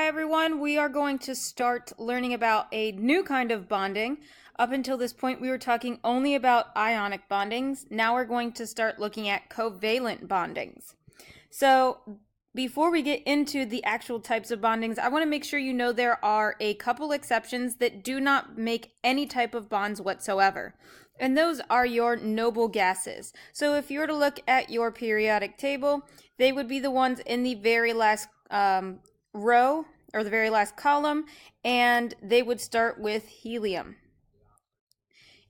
everyone. We are going to start learning about a new kind of bonding. Up until this point, we were talking only about ionic bondings. Now we're going to start looking at covalent bondings. So before we get into the actual types of bondings, I want to make sure you know there are a couple exceptions that do not make any type of bonds whatsoever. And those are your noble gases. So if you were to look at your periodic table, they would be the ones in the very last row or the very last column, and they would start with helium.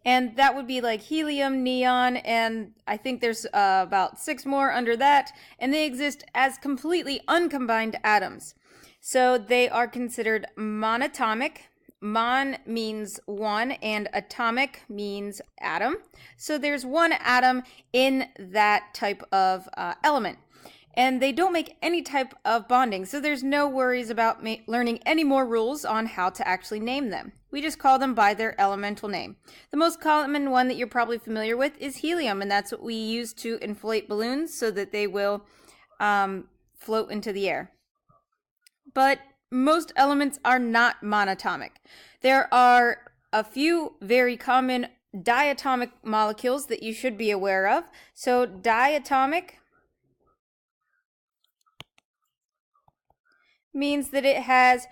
And that would be like helium, neon, and I think there's about 6 more under that, and they exist as completely uncombined atoms. So they are considered monatomic. Mon means one, and atomic means atom. So there's one atom in that type of element. And they don't make any type of bonding, so there's no worries about learning any more rules on how to actually name them. We just call them by their elemental name. The most common one that you're probably familiar with is helium, and that's what we use to inflate balloons so that they will float into the air. But most elements are not monatomic. There are a few very common diatomic molecules that you should be aware of. So diatomic means that it has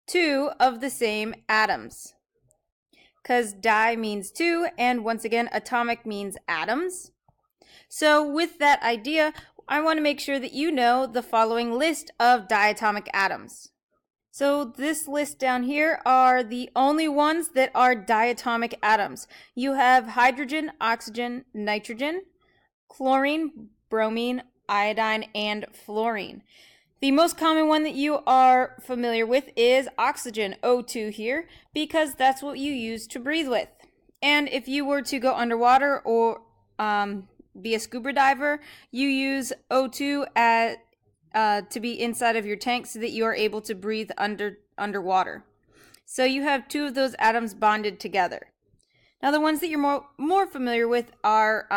2 of the same atoms, because di means 2, and once again atomic means atoms. So with that idea, I want to make sure that you know the following list of diatomic atoms. So this list down here are the only ones that are diatomic atoms. You have hydrogen, oxygen, nitrogen, chlorine, bromine, iodine, and fluorine. The most common one that you are familiar with is oxygen, O2 here, because that's what you use to breathe with. And if you were to go underwater or be a scuba diver, you use O2 to be inside of your tank so that you are able to breathe underwater. So you have 2 of those atoms bonded together. Now the ones that you're more familiar with are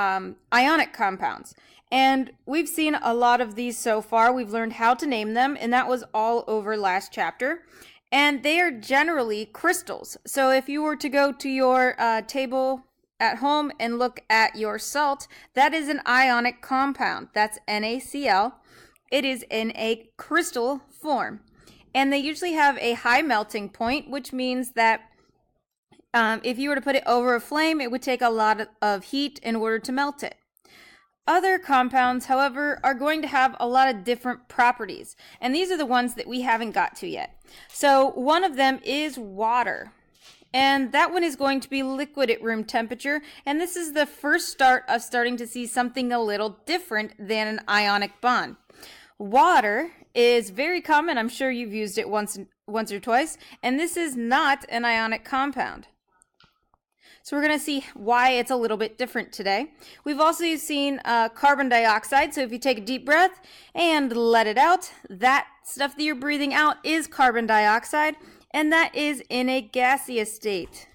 ionic compounds. And we've seen a lot of these so far. We've learned how to name them, and that was all over last chapter. And they are generally crystals. So if you were to go to your table at home and look at your salt, that is an ionic compound. That's NaCl. It is in a crystal form. And they usually have a high melting point, which means that if you were to put it over a flame, it would take a lot of heat in order to melt it. Other compounds, however, are going to have a lot of different properties, and these are the ones that we haven't got to yet. So one of them is water, and that one is going to be liquid at room temperature, and this is the first start of starting to see something a little different than an ionic bond. Water is very common. I'm sure you've used it once or twice, and this is not an ionic compound. So we're going to see why it's a little bit different today. We've also seen carbon dioxide. So if you take a deep breath and let it out, that stuff that you're breathing out is carbon dioxide, and that is in a gaseous state.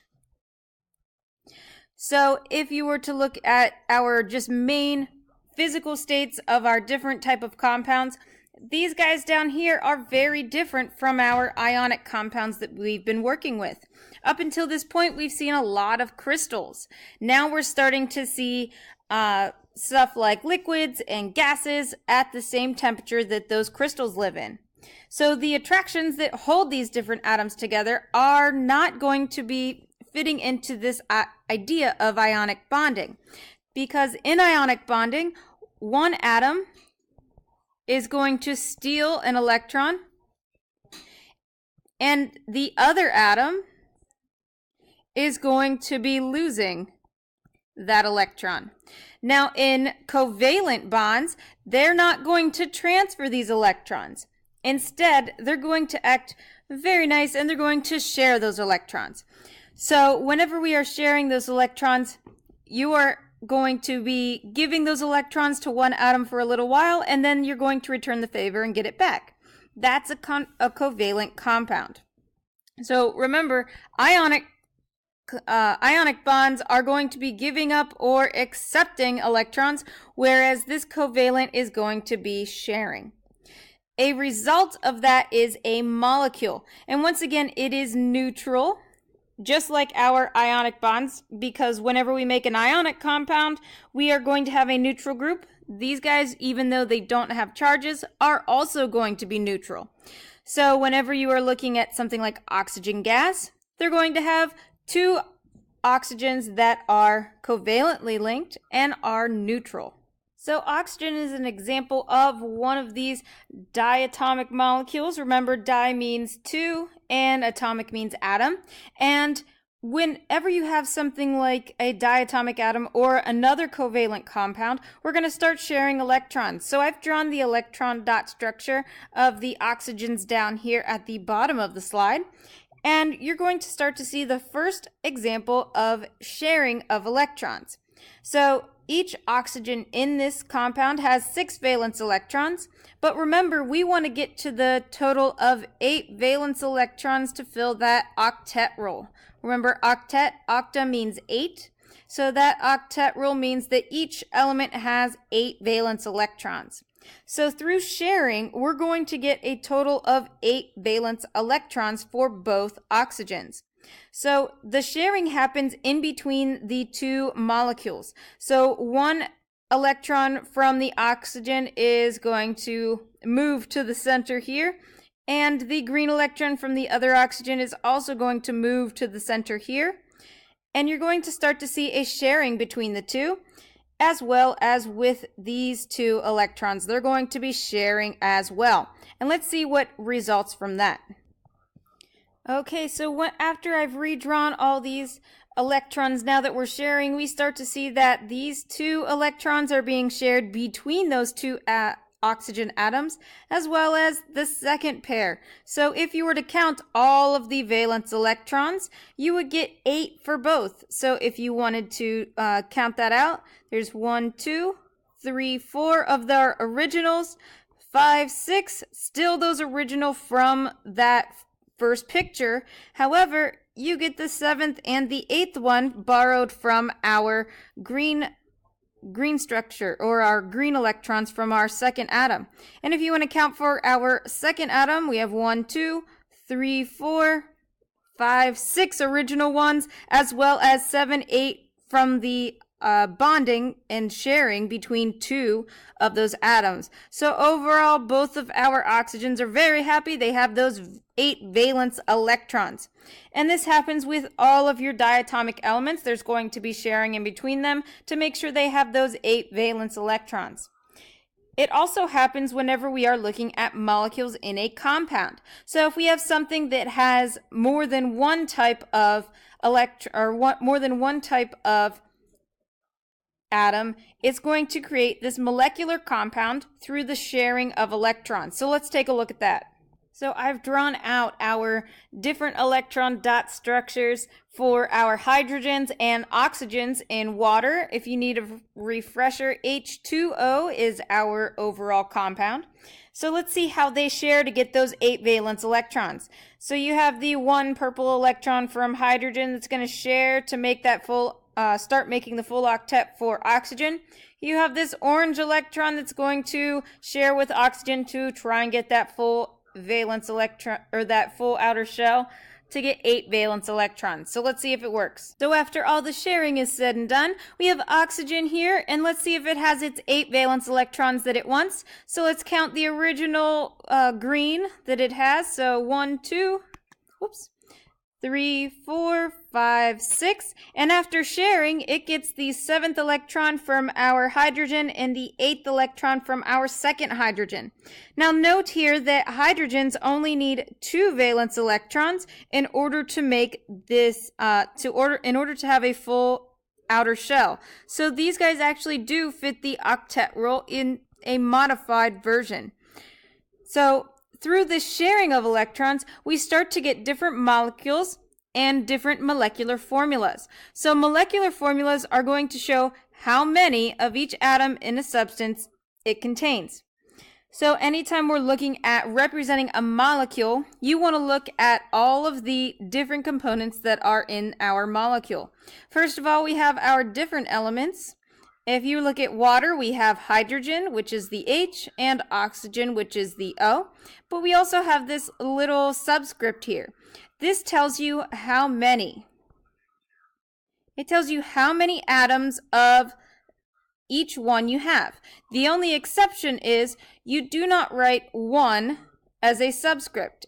So if you were to look at our just main physical states of our different type of compounds, these guys down here are very different from our ionic compounds that we've been working with. Up until this point, we've seen a lot of crystals. Now we're starting to see stuff like liquids and gases at the same temperature that those crystals live in. So the attractions that hold these different atoms together are not going to be fitting into this idea of ionic bonding. Because in ionic bonding, one atom is going to steal an electron, and the other atom is going to be losing that electron. Now in covalent bonds, they're not going to transfer these electrons. Instead, they're going to act very nice, and they're going to share those electrons. So whenever we are sharing those electrons, you are going to be giving those electrons to one atom for a little while, and then you're going to return the favor and get it back. That's a covalent compound. So remember, ionic bonds are going to be giving up or accepting electrons, whereas this covalent is going to be sharing. a result of that is a molecule. And once again, it is neutral, just like our ionic bonds, because whenever we make an ionic compound, we are going to have a neutral group. These guys, even though they don't have charges, are also going to be neutral. So whenever you are looking at something like oxygen gas, they're going to have two oxygens that are covalently linked and are neutral. So oxygen is an example of one of these diatomic molecules. Remember, di means two and atomic means atom. And whenever you have something like a diatomic atom or another covalent compound, we're going to start sharing electrons. So I've drawn the electron dot structure of the oxygens down here at the bottom of the slide. And you're going to start to see the first example of sharing of electrons. So each oxygen in this compound has 6 valence electrons, but remember, we want to get to the total of 8 valence electrons to fill that octet rule. Remember, octa means 8, so that octet rule means that each element has 8 valence electrons. So through sharing, we're going to get a total of 8 valence electrons for both oxygens. So the sharing happens in between the two molecules. So one electron from the oxygen is going to move to the center here, and the green electron from the other oxygen is also going to move to the center here. And you're going to start to see a sharing between the two, as well as with these two electrons. They're going to be sharing as well. And let's see what results from that. Okay, so after I've redrawn all these electrons now that we're sharing, we start to see that these two electrons are being shared between those two oxygen atoms, as well as the second pair. So if you were to count all of the valence electrons, you would get 8 for both. So if you wanted to count that out, there's 1, 2, 3, 4 of their originals, 5, 6, still those original from that first picture. However, you get the 7th and the 8th one borrowed from our green structure, or our green electrons from our second atom. And if you want to count for our second atom, we have 1, 2, 3, 4, 5, 6 original ones, as well as 7, 8 from the bonding and sharing between two of those atoms. So overall, both of our oxygens are very happy. They have those 8 valence electrons. And this happens with all of your diatomic elements. There's going to be sharing in between them to make sure they have those 8 valence electrons. It also happens whenever we are looking at molecules in a compound. So if we have something that has more than one type of more than one type of atom, it's going to create this molecular compound through the sharing of electrons. So let's take a look at that. So I've drawn out our different electron dot structures for our hydrogens and oxygens in water. If you need a refresher, H2O is our overall compound. So let's see how they share to get those 8 valence electrons. So you have the 1 purple electron from hydrogen that's going to share to make that start making the full octet for oxygen. You have this orange electron that's going to share with oxygen to try and get that full valence electron, or that full outer shell, to get 8 valence electrons. So let's see if it works. So after all the sharing is said and done, we have oxygen here, and let's see if it has its 8 valence electrons that it wants. So let's count the original green that it has. So 1, 2, 3, 4, 5, 6, and after sharing, it gets the 7th electron from our hydrogen and the 8th electron from our second hydrogen. Now note here that hydrogens only need 2 valence electrons in order to make this, in order to have a full outer shell. So these guys actually do fit the octet rule in a modified version. So through this sharing of electrons, we start to get different molecules and different molecular formulas. So molecular formulas are going to show how many of each atom in a substance it contains. So anytime we're looking at representing a molecule, you want to look at all of the different components that are in our molecule. First of all, we have our different elements. If you look at water, we have hydrogen, which is the H, and oxygen, which is the O. But we also have this little subscript here. This tells you how many. It tells you how many atoms of each one you have. The only exception is you do not write 1 as a subscript.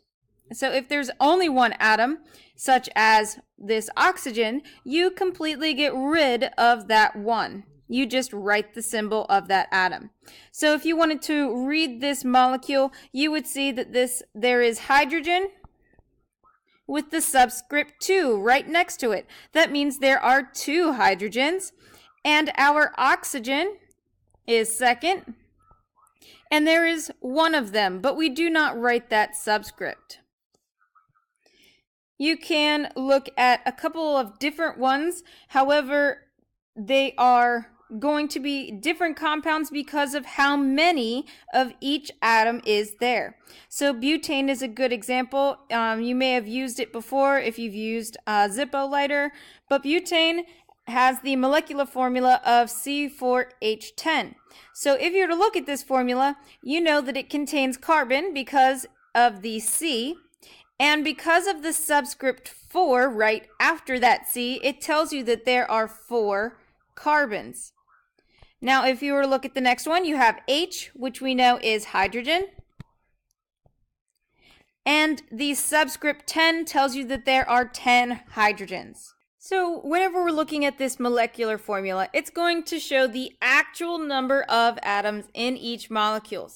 So if there's only one atom, such as this oxygen, you completely get rid of that 1. You just write the symbol of that atom. So if you wanted to read this molecule, you would see that there is hydrogen with the subscript 2 right next to it. That means there are 2 hydrogens, and our oxygen is second, and there is 1 of them, but we do not write that subscript. You can look at a couple of different ones. However, they are going to be different compounds because of how many of each atom is there. So butane is a good example. You may have used it before if you've used a Zippo lighter, but butane has the molecular formula of C4H10. So if you were to look at this formula, you know that it contains carbon because of the C, and because of the subscript 4 right after that C, it tells you that there are 4 carbons. Now, if you were to look at the next one, you have H, which we know is hydrogen. And the subscript 10 tells you that there are 10 hydrogens. So whenever we're looking at this molecular formula, it's going to show the actual number of atoms in each molecule.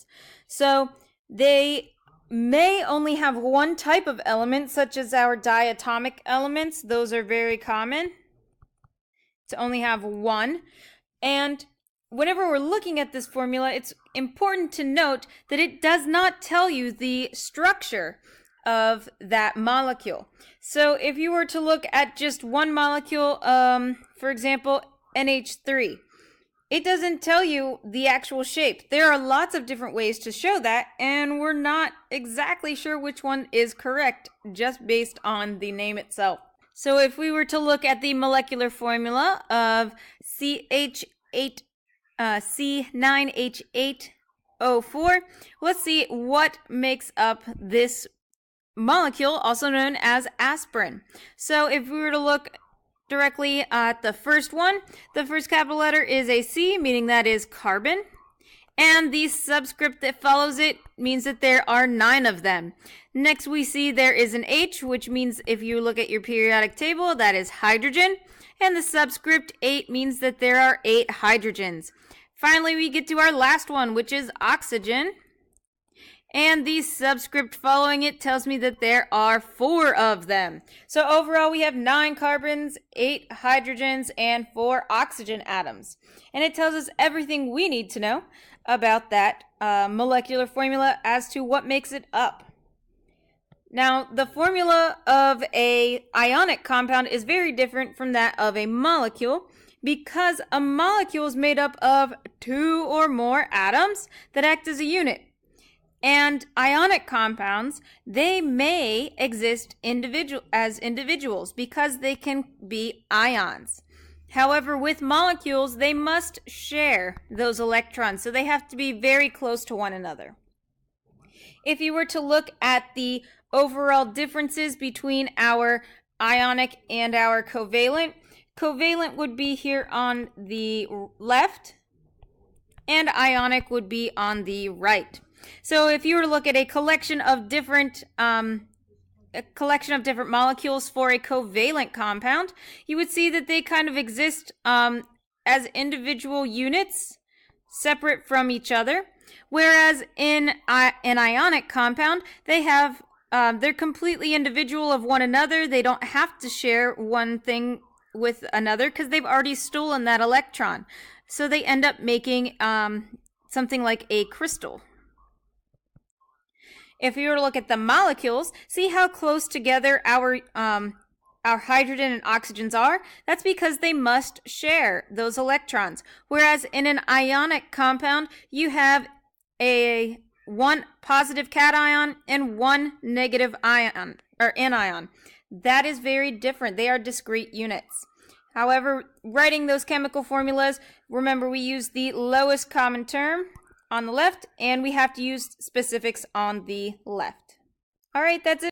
So they may only have one type of element, such as our diatomic elements. Those are very common to only have one. And whenever we're looking at this formula, it's important to note that it does not tell you the structure of that molecule. So if you were to look at just one molecule, for example, NH3, it doesn't tell you the actual shape. There are lots of different ways to show that, and we're not exactly sure which one is correct just based on the name itself. So if we were to look at the molecular formula of C9H8O4, let's see what makes up this molecule, also known as aspirin. So if we were to look directly at the first one, the first capital letter is a C, meaning that is carbon. And the subscript that follows it means that there are 9 of them. Next we see there is an H, which means if you look at your periodic table, that is hydrogen. And the subscript 8 means that there are 8 hydrogens. Finally, we get to our last one, which is oxygen. And the subscript following it tells me that there are 4 of them. So overall, we have 9 carbons, 8 hydrogens, and 4 oxygen atoms. And it tells us everything we need to know about that molecular formula as to what makes it up. Now, the formula of an ionic compound is very different from that of a molecule, because a molecule is made up of 2 or more atoms that act as a unit. And ionic compounds, they may exist as individuals because they can be ions. However, with molecules, they must share those electrons, so they have to be very close to one another. If you were to look at the overall differences between our ionic and our covalent, covalent would be here on the left, and ionic would be on the right. So if you were to look at a collection of different molecules for a covalent compound, you would see that they kind of exist as individual units separate from each other. Whereas in an ionic compound, they're completely individual of one another. They don't have to share one thing with another because they've already stolen that electron. So they end up making something like a crystal. If you were to look at the molecules, see how close together our hydrogen and oxygens are? That's because they must share those electrons. Whereas in an ionic compound, you have one positive cation and one negative ion or anion. That is very different. They are discrete units. However, writing those chemical formulas, remember we use the lowest common term on the left, and we have to use specifics on the left. All right, that's it.